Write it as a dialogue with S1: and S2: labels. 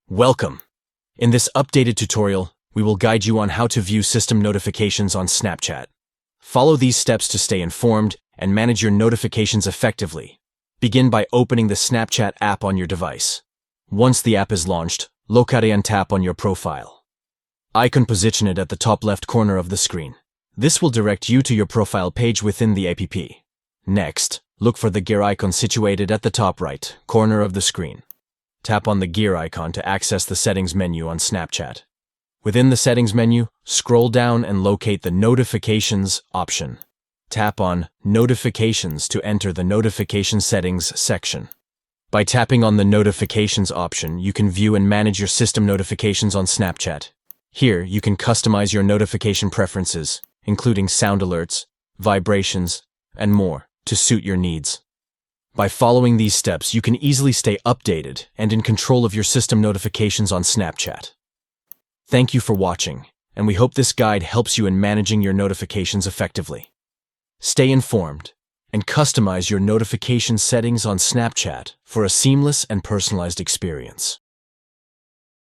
S1: Welcome! In this updated tutorial, we will guide you on how to view system notifications on Snapchat. Follow these steps to stay informed and manage your notifications effectively. Begin by opening the Snapchat app on your device. Once the app is launched, locate and tap on your profile. Icon position it at the top left corner of the screen. This will direct you to your profile page within the app. Next, look for the gear icon situated at the top right corner of the screen. Tap on the gear icon to access the settings menu on Snapchat. Within the settings menu, scroll down and locate the Notifications option. Tap on Notifications to enter the Notification Settings section. By tapping on the Notifications option, you can view and manage your system notifications on Snapchat. Here, you can customize your notification preferences, including sound alerts, vibrations, and more, to suit your needs. By following these steps, you can easily stay updated and in control of your system notifications on Snapchat. Thank you for watching, and we hope this guide helps you in managing your notifications effectively. Stay informed and customize your notification settings on Snapchat for a seamless and personalized experience.